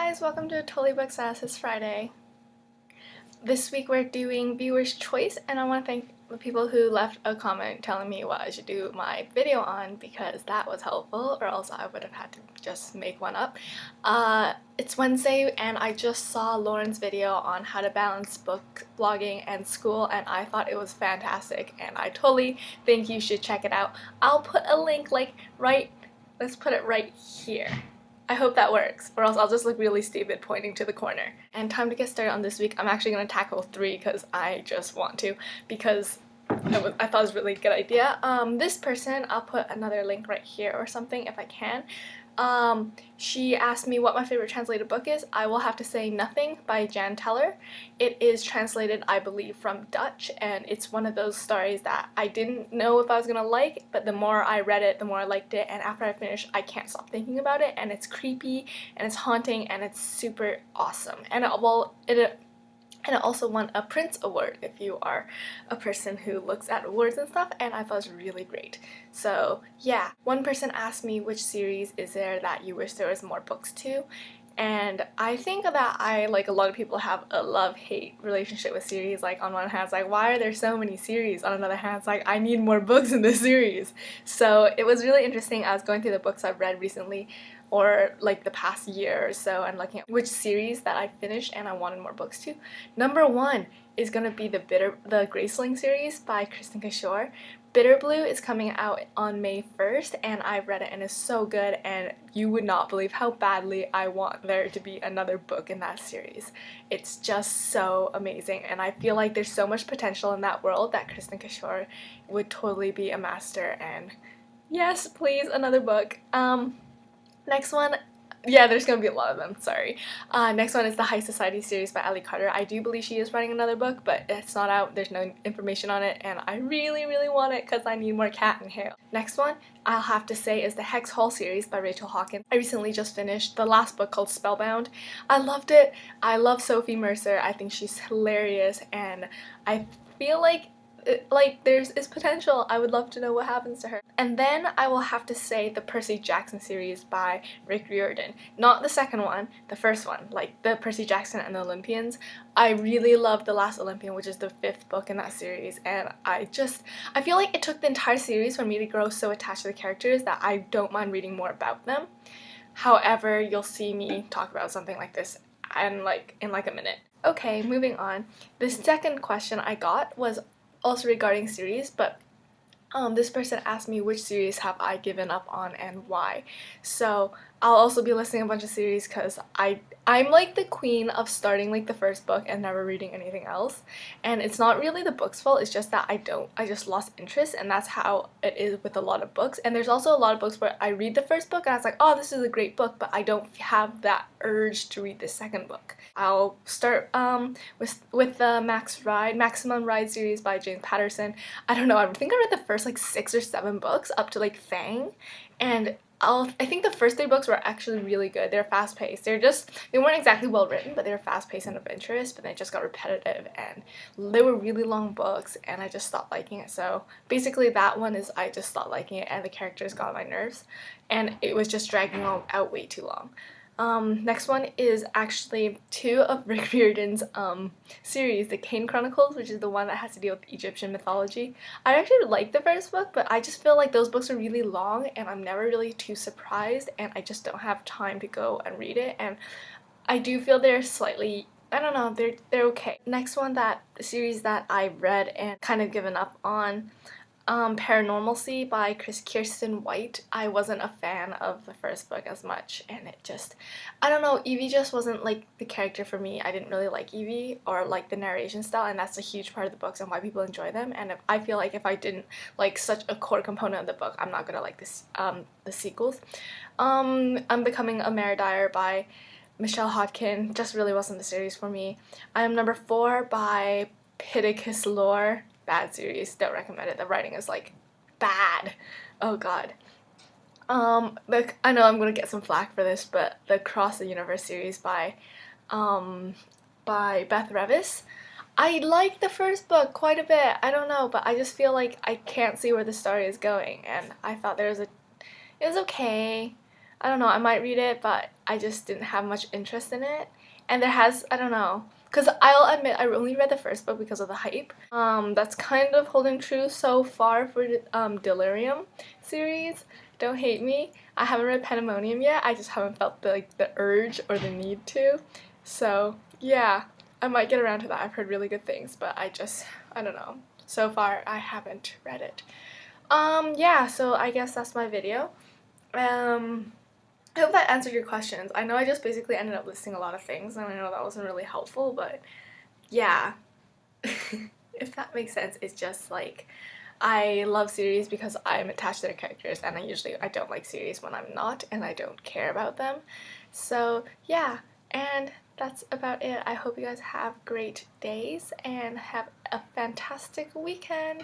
guys, welcome to TotallyBooksessed. It's Friday. This week we're doing viewer's choice, and I want to thank the people who left a comment telling me what I should do my video on because that was helpful, or else I would have had to just make one up. It's Wednesday and I just saw Lauren's video on how to balance book blogging and school, and I thought it was fantastic and I totally think you should check it out. I'll put a link let's put it right here. I hope that works, or else I'll just look really stupid pointing to the corner. And time to get started on this week. I'm actually going to tackle 3 because I just want to, because I thought it was a really good idea. This person, I'll put another link right here or something if I can. She asked me what my favorite translated book is. I will have to say Nothing by Jan Teller. It is translated, I believe, from Dutch, and it's one of those stories that I didn't know if I was gonna like, but the more I read it, the more I liked it, and after I finished, I can't stop thinking about it, and it's creepy, and it's haunting, and it's super awesome. And it also won a Prince Award if you are a person who looks at awards and stuff, and I thought it was really great. So yeah, one person asked me which series is there that you wish there was more books to, and I think that like a lot of people have a love-hate relationship with series. Like on one hand it's like, why are there so many series? On another hand it's like, I need more books in this series. So it was really interesting. I was going through the books I've read recently, or like the past year or so, and looking at which series that I finished and I wanted more books to. Number 1 is gonna be the Graceling series by Kristen Kishore. Bitter Blue is coming out on May 1st, and I read it and it's so good, and you would not believe how badly I want there to be another book in that series. It's just so amazing, and I feel like there's so much potential in that world that Kristen Kishore would totally be a master, and yes, please, another book. Next one, yeah, there's gonna be a lot of them, sorry. Next one is the High Society series by Ali Carter. I do believe she is writing another book, but it's not out, there's no information on it, and I really, really want it because I need more Cat and Hale. Next one, I'll have to say, is the Hex Hall series by Rachel Hawkins. I recently just finished the last book called Spellbound. I loved it. I love Sophie Mercer. I think she's hilarious, and I feel like there's potential. I would love to know what happens to her. And then I will have to say the Percy Jackson series by Rick Riordan. Not the second one, the first one, like the Percy Jackson and the Olympians. I really love The Last Olympian, which is the 5th book in that series, and I feel like it took the entire series for me to grow so attached to the characters that I don't mind reading more about them. However, you'll see me talk about something like this in like a minute. Okay, moving on. The second question I got was also regarding series, but this person asked me which series have I given up on and why. So I'll also be listing a bunch of series because I'm like the queen of starting like the first book and never reading anything else, and it's not really the book's fault, it's just that I just lost interest, and that's how it is with a lot of books. And there's also a lot of books where I read the first book and I was like, oh, this is a great book, but I don't have that urge to read the second book. I'll start with the Maximum Ride series by James Patterson. I don't know, I think I read the first like 6 or 7 books up to like Fang, and I think the first 3 books were actually really good. They're fast-paced. They weren't exactly well written, but they were fast-paced and adventurous, but they just got repetitive, and they were really long books, and I just stopped liking it. So basically that one is I just stopped liking it, and the characters got on my nerves, and it was just dragging out way too long. Next one is actually 2 of Rick Riordan's series, the Kane Chronicles, which is the one that has to deal with Egyptian mythology. I actually liked the first book, but I just feel like those books are really long and I'm never really too surprised, and I just don't have time to go and read it, and I do feel they're slightly, I don't know, they're okay. Next one, the series that I read and kind of given up on, Paranormalcy by Kirsten White. I wasn't a fan of the first book as much, and it just, I don't know, Evie just wasn't like the character for me. I didn't really like Evie or like the narration style, and that's a huge part of the books and why people enjoy them. And I feel like if I didn't like such a core component of the book, I'm not gonna like this the sequels. Unbecoming a Mare Dyer by Michelle Hodkin just really wasn't the series for me. Number 4 by Pittacus Lore. Bad series, don't recommend it. The writing is like bad. Oh god. I know I'm gonna get some flack for this, but the Cross the Universe series by Beth Revis. I like the first book quite a bit. I don't know, but I just feel like I can't see where the story is going, and I thought it was okay. I don't know, I might read it, but I just didn't have much interest in it. And there has, I don't know, because I'll admit I only read the first book because of the hype. That's kind of holding true so far for the Delirium series. Don't hate me. I haven't read Pandemonium yet. I just haven't felt the urge or the need to. So yeah, I might get around to that. I've heard really good things, but I don't know. So far, I haven't read it. Yeah, so I guess that's my video. I hope that answered your questions. I know I just basically ended up listing a lot of things, and I know that wasn't really helpful, but yeah. If that makes sense, it's just like I love series because I'm attached to their characters, and I don't like series when I'm not and I don't care about them. So yeah, and that's about it. I hope you guys have great days and have a fantastic weekend.